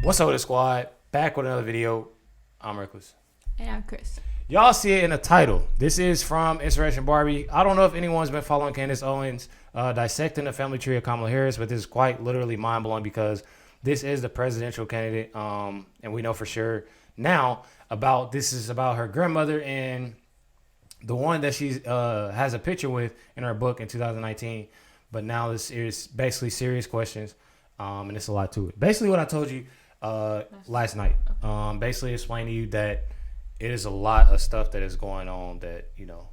What's up with the squad? Back with another video. I'm Recklezz. And I'm Chris. Y'all see it in the title. This is from Insurrection Barbie. I don't know if anyone's been following Candace Owens dissecting the family tree of Kamala Harris, but this is quite literally mind-blowing because this is the presidential candidate, and we know for sure now this is about her grandmother and the one that she has a picture with in her book in 2019. But now this is basically serious questions, and it's a lot to it. Basically what I told you last night. Basically explain to you that it is a lot of stuff that is going on that, you know,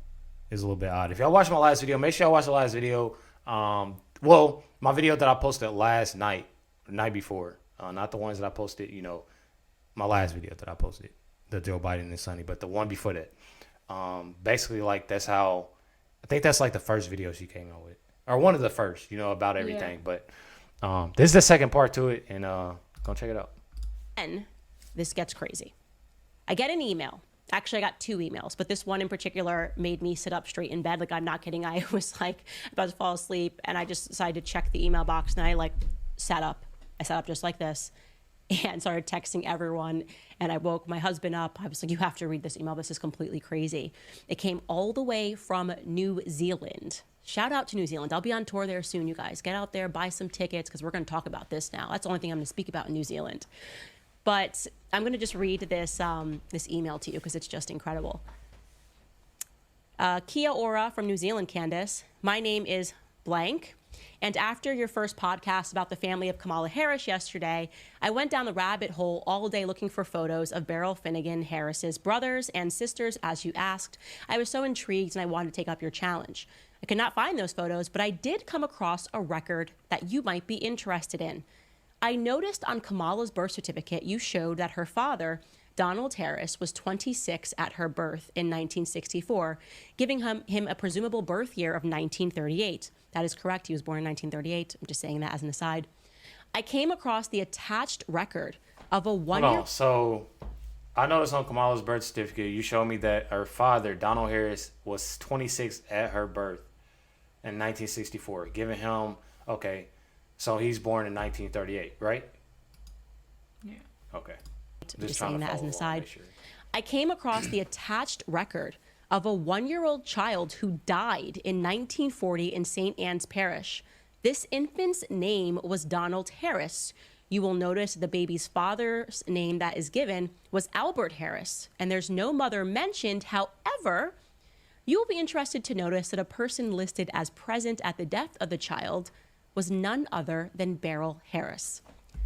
is a little bit odd. If y'all watch my last video, make sure y'all watch the last video. My video that I posted last night, the night before, not the ones that I posted, you know, my last video that I posted, the Joe Biden and Sonny, but the one before that. Basically, like, that's how, I think that's like the first video she came out with, or one of the first, you know, about everything. Yeah. But this is the second part to it, and go check it out. And this gets crazy. I get an email. Actually, I got two emails, but this one in particular made me sit up straight in bed. Like, I'm not kidding. I was like about to fall asleep, and I just decided to check the email box, and I sat up. I sat up just like this and started texting everyone. And I woke my husband up. I was like, you have to read this email. This is completely crazy. It came all the way from New Zealand. Shout out to New Zealand. I'll be on tour there soon, you guys. Get out there, buy some tickets, because we're going to talk about this now. That's the only thing I'm going to speak about in New Zealand. But I'm going to just read this this email to you because it's just incredible. Kia ora from New Zealand, Candace. My name is blank. And after your first podcast about the family of Kamala Harris yesterday, I went down the rabbit hole all day looking for photos of Beryl Finnegan Harris's brothers and sisters, as you asked. I was so intrigued and I wanted to take up your challenge. I could not find those photos, but I did come across a record that you might be interested in. I noticed on Kamala's birth certificate, you showed that her father, Donald Harris, was 26 at her birth in 1964, giving him a presumable birth year of 1938. That is correct. He was born in 1938. I'm just saying that as an aside. I came across the attached record of a one-year... Hold on. So I noticed on Kamala's birth certificate, you showed me that her father, Donald Harris, was 26 at her birth in 1964, giving him... Okay. So he's born in 1938, right? Yeah. Okay. Just saying that as an aside. Sure. I came across the attached record of a one-year-old child who died in 1940 in St. Anne's Parish. This infant's name was Donald Harris. You will notice the baby's father's name that is given was Albert Harris, and there's no mother mentioned. However, you will be interested to notice that a person listed as present at the death of the child was none other than Beryl Harris.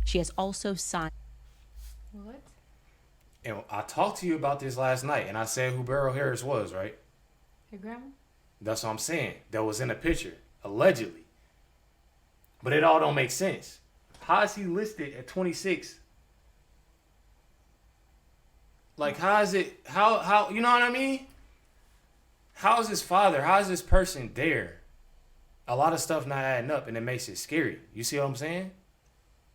She has also signed... What? And I talked to you about this last night, and I said who Beryl Harris was, right? Your grandma? That's what I'm saying. That was in the picture, allegedly. But it all don't make sense. How is he listed at 26? Like, how is it, how, you know what I mean? How is his father, how is this person there? A lot of stuff not adding up, and it makes it scary. You see what I'm saying?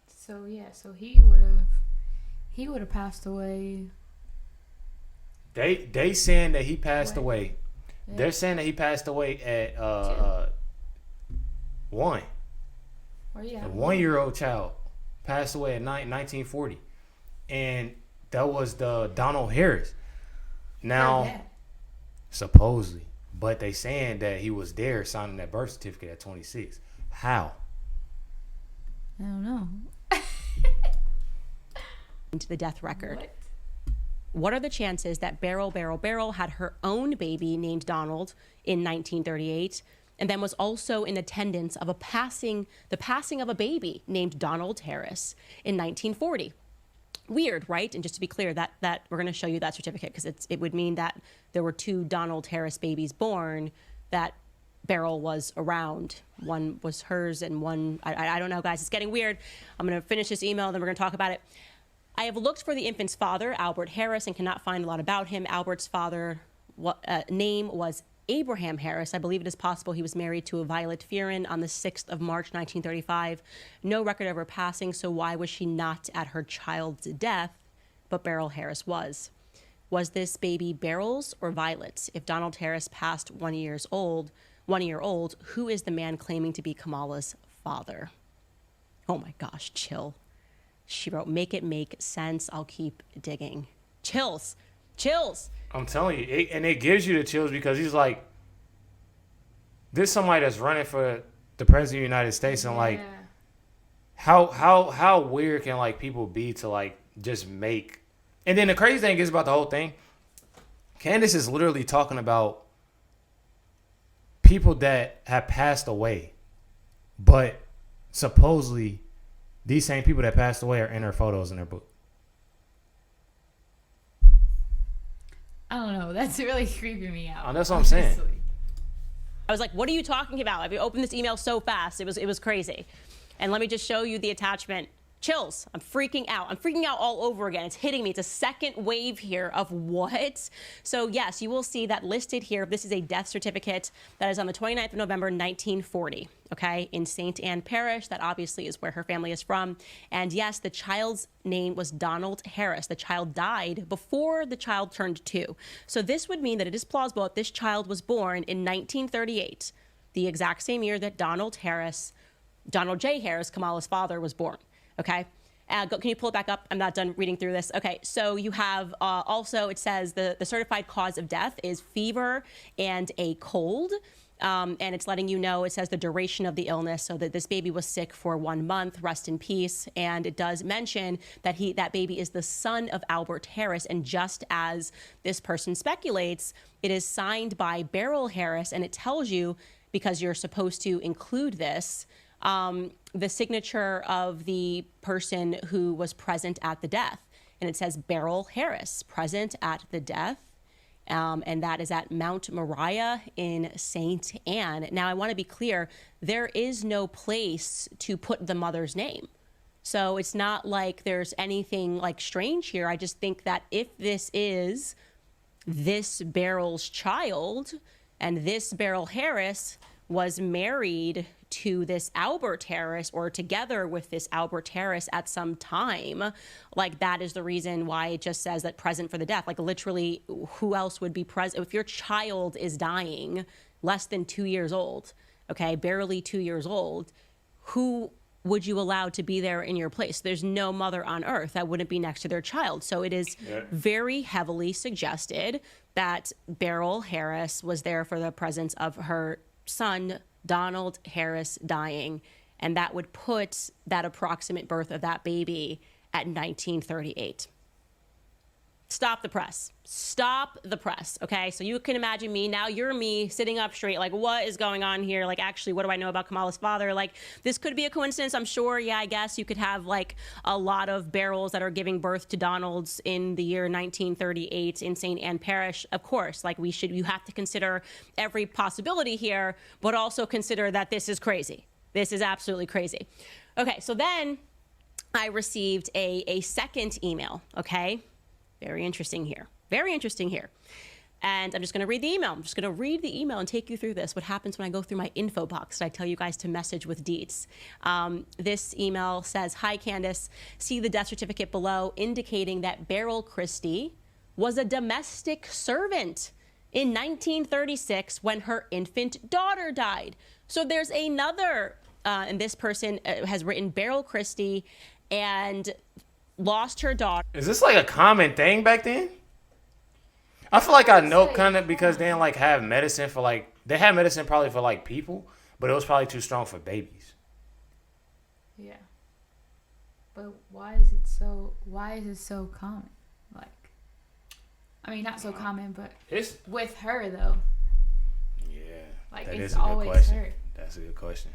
So yeah, so he would have passed away. They saying that he passed away. Yeah. They're saying that he passed away at one. Or yeah, A 1-year-old child passed away in 1940, and that was the Donald Harris. Now, supposedly. But they saying that he was there signing that birth certificate at 26. How? I don't know. Into the death record. What are the chances that Beryl had her own baby named Donald in 1938, and then was also in attendance of the passing of a baby named Donald Harris in 1940? Weird, right? And just to be clear, that we're going to show you that certificate because it would mean that there were two Donald Harris babies born that Beryl was around. One was hers and one, I don't know, guys. It's getting weird. I'm going to finish this email, then we're going to talk about it. I have looked for the infant's father, Albert Harris, and cannot find a lot about him. Albert's father name was Abraham Harris. I believe it is possible he was married to a Violet Fearon on the 6th of March, 1935. No record of her passing, so why was she not at her child's death? But Beryl Harris was. Was this baby Beryl's or Violet's? If Donald Harris passed 1 year old, who is the man claiming to be Kamala's father? Oh my gosh, chill. She wrote, make it make sense. I'll keep digging. Chills. Chills. I'm telling you, it gives you the chills because he's like, this is somebody that's running for the president of the United States, and like, how weird can like people be to like just make. And then the crazy thing is about the whole thing, Candace is literally talking about people that have passed away, but supposedly these same people that passed away are in her photos in her book. I don't know. That's really creeping me out. That's what I'm saying. I was like, what are you talking about? I've opened this email so fast. It was crazy. And let me just show you the attachment. Chills. I'm freaking out. I'm freaking out all over again. It's hitting me. It's a second wave here of what? So yes, you will see that listed here. This is a death certificate that is on the 29th of November, 1940. Okay, in St. Anne Parish. That obviously is where her family is from. And yes, the child's name was Donald Harris. The child died before the child turned 2. So this would mean that it is plausible that this child was born in 1938, the exact same year that Donald J. Harris, Kamala's father, was born. Okay. Can you pull it back up? I'm not done reading through this. Okay. So you have also, it says the certified cause of death is fever and a cold. And it's letting you know, it says the duration of the illness, so that this baby was sick for 1 month, rest in peace. And it does mention that that baby is the son of Albert Harris. And just as this person speculates, it is signed by Beryl Harris, and it tells you, because you're supposed to include this, the signature of the person who was present at the death. And it says Beryl Harris, present at the death. And that is at Mount Moriah in St. Anne. Now, I want to be clear, there is no place to put the mother's name. So it's not like there's anything like strange here. I just think that if this is this Beryl's child, and this Beryl Harris was married to this Albert Harris, or together with this Albert Harris at some time, like that is the reason why it just says that present for the death. Like literally, who else would be present? If your child is dying less than 2 years old, okay, barely 2 years old, who would you allow to be there in your place? There's no mother on earth that wouldn't be next to their child. So it is very heavily suggested that Beryl Harris was there for the presence of her son, Donald Harris, dying, and that would put that approximate birth of that baby at 1938. Stop the press. Stop the press, okay? So you can imagine me, now you're me, sitting up straight, like, what is going on here? Like, actually, what do I know about Kamala's father? Like, this could be a coincidence, I'm sure. Yeah, I guess you could have, like, a lot of Beryls that are giving birth to Donalds in the year 1938 in St. Anne Parish. Of course, like, you have to consider every possibility here, but also consider that this is crazy. This is absolutely crazy. Okay, so then I received a second email, okay? Very interesting here. Very interesting here. And I'm just going to read the email. I'm just going to read the email and take you through this. What happens when I go through my info box that I tell you guys to message with deets. This email says, hi, Candace. See the death certificate below indicating that Beryl Christie was a domestic servant in 1936 when her infant daughter died. So there's another, and this person has written Beryl Christie and lost her daughter. Is this like a common thing back then? I feel like I know kind of because they didn't like have medicine for like, they had medicine probably for like people, but it was probably too strong for babies. Yeah. But why is it so common? Like, I mean, not so common, but It's with her though. yeah. Like, That it's is a good always question. her. That's a good question.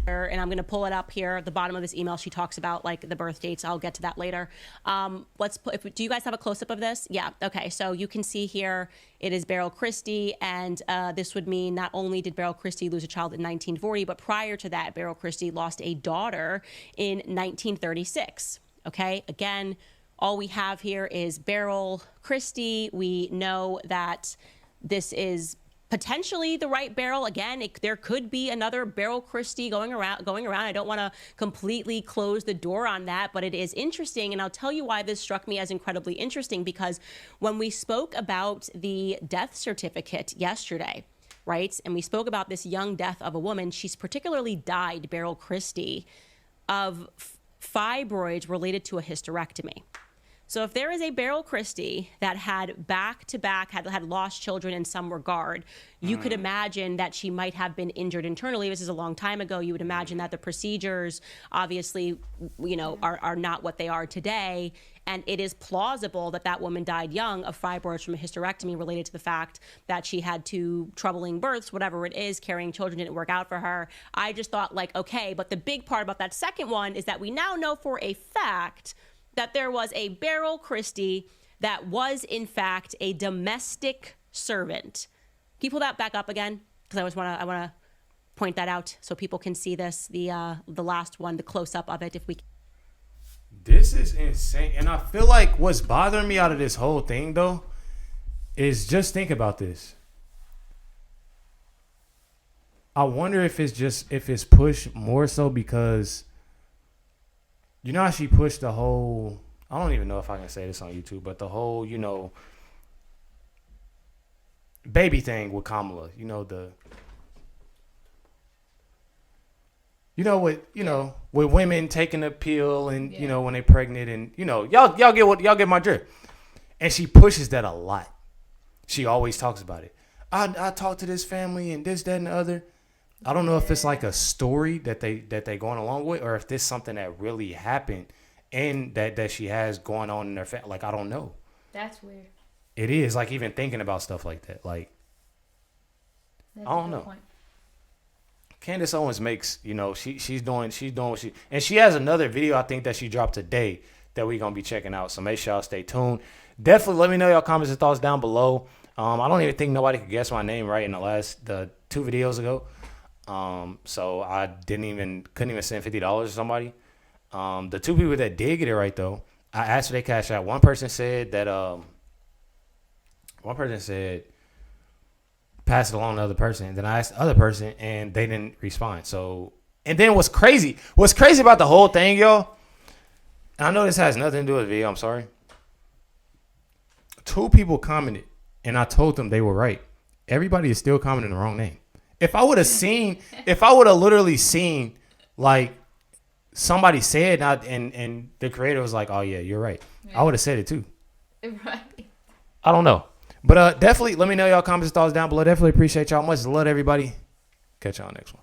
And I'm going to pull it up here at the bottom of this email. She talks about like the birth dates. I'll get to that later. Do you guys have a close-up of this? Yeah. Okay. So you can see here it is Beryl Christie, and this would mean not only did Beryl Christie lose a child in 1940, but prior to that, Beryl Christie lost a daughter in 1936. Okay. Again, all we have here is Beryl Christie. We know that this is potentially the right Beryl. Again, there could be another Beryl Christie going around. I don't want to completely close the door on that, but it is interesting. And I'll tell you why this struck me as incredibly interesting, because when we spoke about the death certificate yesterday, right, and we spoke about this young death of a woman, she's particularly died, Beryl Christie, of fibroids related to a hysterectomy. So if there is a Beryl Christie that had back-to-back, had lost children in some regard, you could imagine that she might have been injured internally. This is a long time ago. You would imagine that the procedures, obviously, are not what they are today. And it is plausible that that woman died young of fibroids from a hysterectomy related to the fact that she had two troubling births, whatever it is, carrying children didn't work out for her. I just thought, like, okay, but the big part about that second one is that we now know for a fact that there was a Beryl Christie that was, in fact, a domestic servant. Can you pull that back up again? Because I want to point that out so people can see this, the last one, the close-up of it, if we can. This is insane. And I feel like what's bothering me out of this whole thing, though, is just think about this. I wonder if it's pushed more so because you know how she pushed the whole, I don't even know if I can say this on YouTube, but the whole, baby thing with Kamala. With women taking a pill and, when they pregnant and, y'all get my drift. And she pushes that a lot. She always talks about it. I talked to this family and this, that, and the other. I don't know if it's like a story that they going along with, or if this is something that really happened and that she has going on in her family. Like, I don't know. That's weird. It is, like, even thinking about stuff like that. Like, That's I don't a good know. point. Candace Owens makes, she's doing what she, and she has another video I think that she dropped today that we're gonna be checking out. So make sure y'all stay tuned. Definitely let me know your comments and thoughts down below. I don't even think nobody could guess my name right in the 2 videos ago. So I couldn't even send $50 to somebody. The 2 people that did get it right though, I asked for their cash out. One person said pass it along to the other person. And then I asked the other person and they didn't respond. So, and then what's crazy about the whole thing, y'all, and I know this has nothing to do with the video, I'm sorry. 2 people commented and I told them they were right. Everybody is still commenting the wrong name. If I would have literally seen like somebody say it and the creator was like, oh yeah, you're right. Yeah. I would have said it too. Right. I don't know. But definitely let me know y'all comments and thoughts down below. Definitely appreciate y'all much. Love everybody. Catch y'all next one.